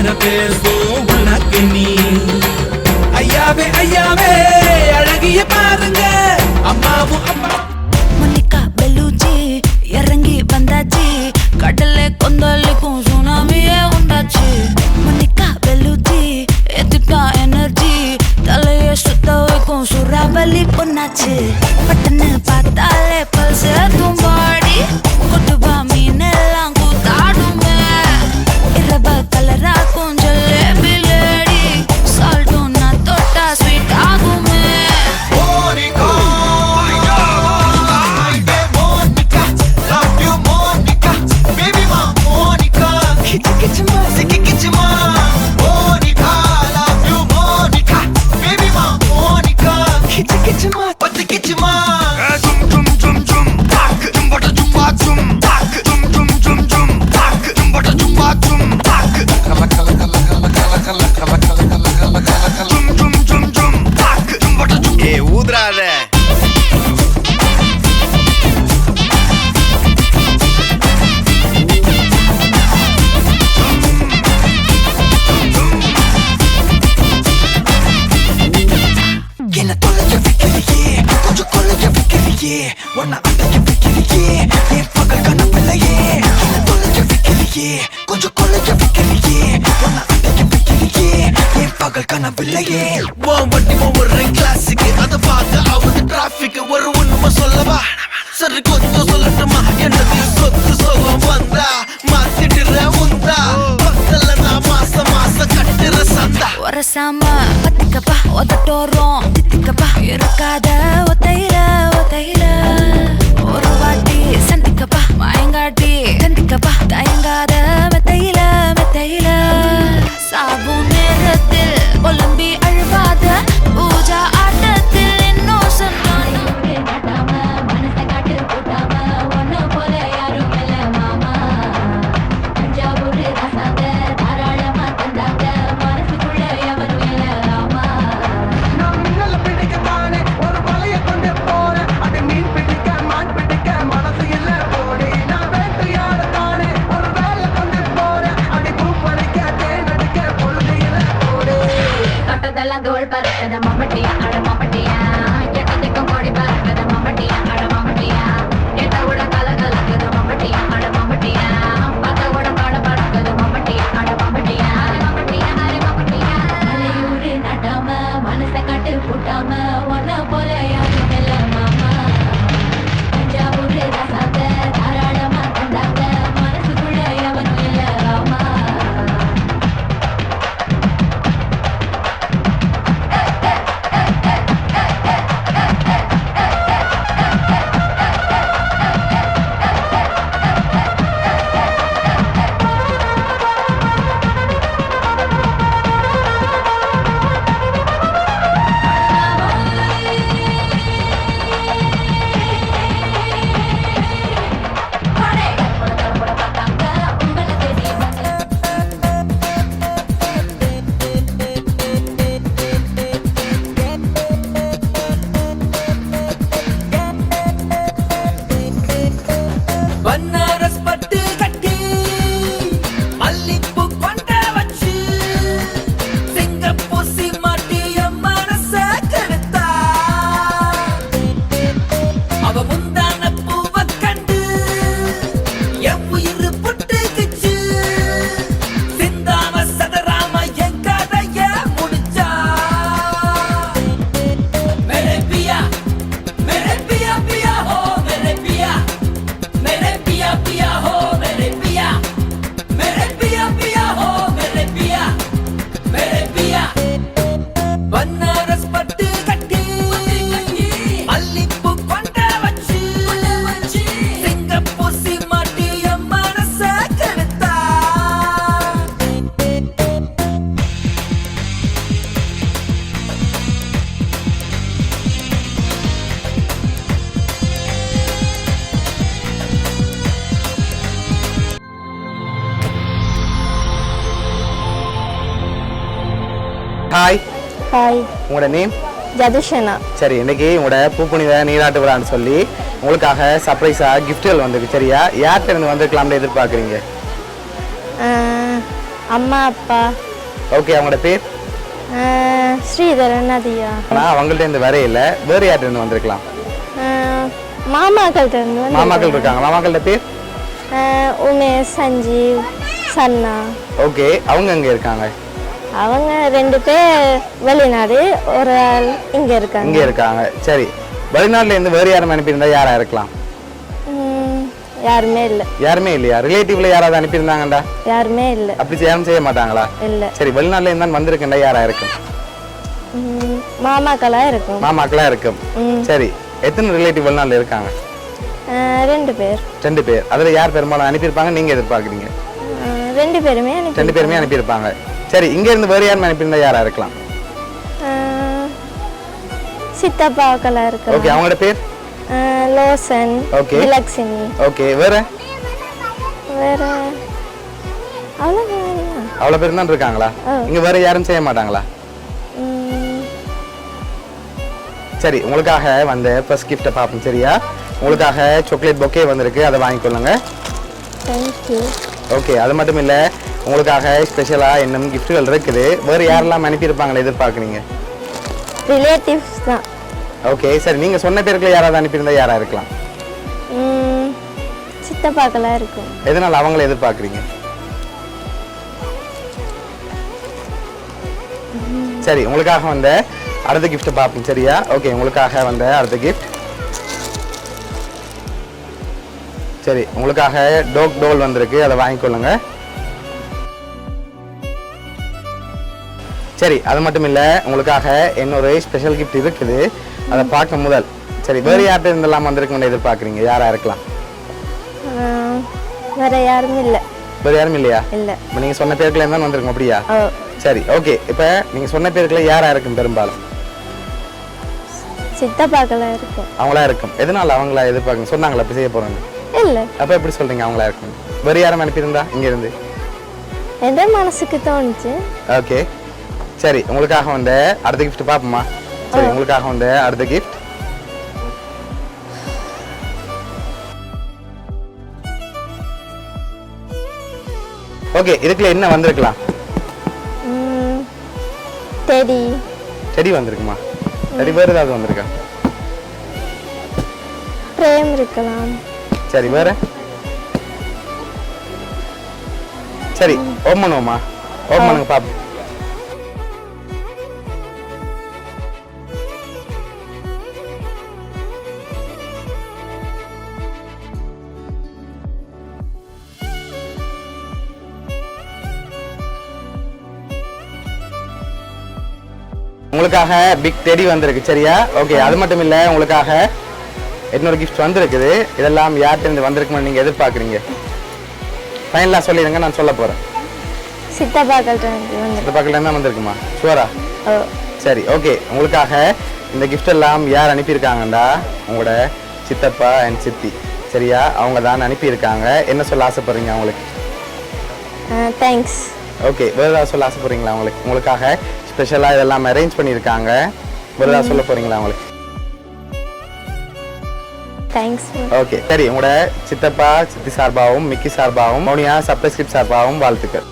வேற பேசும் உனக்கு நீ. ஐயாவே ஐயாவே அழகிய பாருங்க அம்மாவும் அப்பா. மல்லிகா பெலூச்சி இறங்கி வந்தாச்சு, கடலை கொந்தளிக்கும் சுனாமியே உண்டாச்சு. மல்லிகா பெலூச்சி எதுக்கா எனர்ஜி, தலைய சுத்த வைக்கும் சூறாவளி பொண்ணாச்சு. பட்டன்னு பார்த்தாலே பல்ஸ் தும்பாடி, கொட்டுவா மீனெல்லாம் கூத்தாடுமே. இரவ கலராக்கும் ஜல்லேபி லேடி, சால்ட்டும் நான் தொட்டா ஸ்வீட் ஆகுமே. கொஞ்சம் கொள்ளைய வைக்கிறியே உன்னை அடைய வைக்கிறியே என் பகல் கனவில்லையே. வண்டி ஒவ்வொரு கிளாஸுக்கு அதை பார்க்க ஆகுது டிராபிக். ஒரு உண்மை சொல்லவா, சரி கொஞ்சம் சொல்லட்டுமா? என்னது சொத்து சோகம் வந்தா மாத்திடுற உந்தா, பக்கத்துல நான் மாசம் மாசம் கட்டுற சந்தா. ஒரசாம பத்திக்கப்பா ஒதட்டோரம் தித்திக்கப்பா, இருக்காத ஒத்தையில ஒத்தையில ஒரு வாட்டி சந்திக்கப்பா, மாயங்காட்டி கண்டிக்கப்பா, தயங்காத மெத்தையில மெத்தையில. சாபு நேரத்தில் ஒலம்பி அழுவாத பூஜா ஆட்டத்தில் இன்னும் சொன்னான். தோல் பறக்கத மம்மட்டியா அட மம்மட்டியா, எட்டத்துக்கும் கோடி பறக்கத மம்மட்டியா அட மம்மட்டியா, எட்ட கூட கலகலக்குது மம்மட்டியா அட மம்மட்டியா, பத்த கூட பாட பறக்குது மம்மட்டியா அட மம்மட்டியா, மம்மட்டியா அட மம்மட்டியா. மலையூரு நட்டாம மனச கட்டு கூட்டாம ஒன்ன போல யாரும் இல்ல மாமா. தஞ்சாவூர் ரசாத்த தாராளமா தந்தாங்க, மனசுக்குள்ள எவனும் இல்ல ராமா. பன்னாரஸ் பட்டு கட்டி மல்லிப்பூ கொண்ட வச்சு, சிங்கப்பூ சீமாட்டி என் மனச கெடுத்தா. அவ முந்தான பூவ கண்டு என் உயிர் புட்டுக்குச்சு, சிந்தாம சதராம என் கதைய முடிச்சா. மேரே பியா பியா ஹோ மேரே பியா, मेरे पिया पिया हो मेरे पिया, मेरे पिया पिया हो मेरे पिया, मेरे पिया. बनारस पट्टी कट्टी मल्लिपू கொண்ட வச்சு, சிங்கப்பூர் சீமாட்டி என் மனச கெடுத்தா. ஹாய் ஹாய், உங்களோட நேம்? ஜதுஷனா. சரி, இன்னைக்கு உங்களோட பூப்புனித நீராட்டு விழான்னு சொல்லி உங்களுக்காக சர்ப்ரைஸாக கிஃப்ட்கள் வந்துருக்கு. சரியா, யார்கிட்ட இருந்து வந்திருக்கலாம்னு எதிர்பார்க்குறீங்க? அம்மா அப்பா ஓகே அவங்களோட பேர் ஸ்ரீதரன் நதியா ஆனால் அவங்கள்ட்ட இருந்து வரையில வேறு யார்கிட்ட இருந்து வந்திருக்கலாம்? மாமாக்கள்கிட்ட இருந்து வந்து மாமாக்கள் இருக்காங்க. மாமாக்கள்ட்ட பேர்? உமேஷ் சஞ்சீவ் சன்னா. ஓகே அவங்க எங்கே இருக்காங்க? அவங்க 2 பேர் வெளிநாடு, ஒரு ஆள் இங்கே இருக்காங்க. இங்கே இருக்காங்க. சரி, வெளிநாட்டில் இருந்து வேறு யாரும் அனுப்பியிருந்தா யாரா இருக்கலாம்? யாருமே இல்லை. யாருமே இல்லையா? ரிலேட்டிவ்ல யாராவது அனுப்பியிருந்தாங்கடா? யாருமே இல்லை. அப்படி யாரும் செய்ய மாட்டாங்களா? இல்லை. சரி, வெளிநாட்டில் இருந்தால் வந்திருக்கேன்டா யாரா இருக்கும்? மாமாக்களா இருக்கும். மாமாக்களா இருக்கும். சரி, எத்தனை ரிலேட்டிவ் வெளிநாட்டில் இருக்காங்க? 2 பேர். 2 பேர். அதில் யார் பெரும்பாலும் அனுப்பியிருப்பாங்க நீங்க எதிர்பார்க்குறீங்க? 2 பேருமே 2 பேருமே அனுப்பியிருப்பாங்க. சரி, இங்க இருந்து வேறு யாரும் அனுப்பியிருந்தா யாரா இருக்கலாம்? சித்தப்பாக்களா இருக்கு. ஓகே அவங்களோட பேர்? லோசன். ஓகே. விலக்ஷினி. ஓகே வேற? வேற அவ்வளோ பேர் தான் இருக்காங்களா? இங்க வேற யாரும் செய்ய மாட்டாங்களா? சரி, உங்களுக்காக வந்த ஃபர்ஸ்ட் கிஃப்ட்டை பார்ப்போம். சரியா? உங்களுக்காக சாக்லேட் பொக்கே வந்திருக்கு, அதை வாங்கிக்கொள்ளுங்க. தேங்க்யூ. ஓகே, அது மட்டும் இல்லை, உங்களுக்காக ஸ்பெஷலாக இன்னும் கிஃப்ட்டுகள் இருக்குது. வேறு யாரெல்லாம் அனுப்பியிருப்பாங்களே எதிர்பார்க்குறீங்க? ரிலேட்டிவ்ஸ் தான். ஓகே சரி, நீங்கள் சொன்ன பேருக்குள்ள யாராவது அனுப்பியிருந்தா யாராக இருக்கலாம்? சித்தப்பாக்களா இருக்கும். எதனால் அவங்கள எதிர்பார்க்குறீங்க? சரி, உங்களுக்காக வந்த அடுத்த கிஃப்ட்டை பார்ப்போம். சரியா? ஓகே, உங்களுக்காக வந்த அடுத்த கிஃப்ட். சரி, உங்களுக்காக டாக் டோல் வந்திருக்கு, அதை வாங்கிக்கொள்ளுங்க. சரி, அது மட்டும் இல்லை, உங்களுக்காக இன்னொரு ஸ்பெஷல் கிஃப்ட் இருக்குது, அதை பார்க்க முதல். சரி, வேறு யார்கிட்ட இருந்தெல்லாம் வந்திருக்குன்னு எதிர்பார்க்குறீங்க? யாராக இருக்கலாம்? வேற யாரும் இல்லை. வேறு யாரும் இல்லையா? இல்லை. இப்போ நீங்கள் சொன்ன பேருக்குள்ள தான் வந்திருக்கும். அப்படியா? சரி, ஓகே. இப்போ நீங்கள் சொன்ன பேருக்குள்ள யாராக இருக்கும் பெரும்பாலும்? சித்தப்பாக்களா இருக்கும். அவங்களா இருக்கும். எதனால அவங்களா எதிர்பார்க்குங்க? சொன்னாங்களா இப்போ செய்ய போகிறாங்க? இல்லை. அப்போ எப்படி சொல்கிறீங்க அவங்களா இருக்கும்? வேறு யாரும் அனுப்பியிருந்தா இங்கேருந்து? எந்த மனசுக்கு தோணுச்சு. ஓகே சரி, உங்களுக்காக வந்த அடுத்த கிஃப்ட் பார்ப்போமா? சரி, உங்களுக்காக வந்த அடுத்த கிஃப்ட். ஓகே, இதுக்குள்ள என்ன வந்திருக்கலாம்? டெடி. டெடி வந்திருக்குமா? டெடி வேறு ஏதாவது வந்திருக்கா? பிரேம் இருக்கலாம். சரி, வேற? சரி, ஓம் பண்ணுவோமா? ஓம் பண்ணுங்க பாப்போம். உங்களுக்காக பிக் டெடி வந்திருக்கு. சரியா? ஓகே, அது மட்டும் இல்லை, உங்களுக்காக இன்னொரு கிஃப்ட் வந்திருக்குது. இதெல்லாம் யார்கிட்ட இருந்து வந்திருக்குன்னு நீங்கள் எதிர்பார்க்குறீங்க? ஃபைனலாக சொல்லிடுங்க, நான் சொல்ல போகிறேன். சித்தப்பாக்கள்கிட்ட தான் வந்திருக்குமா? ஷுவரா? சரி, ஓகே. உங்களுக்காக இந்த கிஃப்ட் எல்லாம் யார் அனுப்பியிருக்காங்கண்டா உங்களோட சித்தப்பா அண்ட் சித்தி. சரியா? அவங்க தான் அனுப்பியிருக்காங்க. என்ன சொல்ல ஆசைப்படுறீங்க அவங்களுக்கு? தேங்க்ஸ். ஓகே, வேறு ஏதாவது சொல்ல ஆசைப்படுறீங்களா அவங்களுக்கு? உங்களுக்காக ஸ்பெஷலாக இதெல்லாம் அரேஞ்ச் பண்ணியிருக்காங்க. வேறு ஏதாவது சொல்ல போகிறீங்களா அவங்களுக்கு? தேங்க்ஸ். ஓகே சரி, உங்களோட சித்தப்பா சித்தி சார்பாகவும் மிக்கி சார்பாகவும் மௌனியா சப்ஸ்கிரிப்ட் சார்பாகவும் வாழ்த்துக்கள்.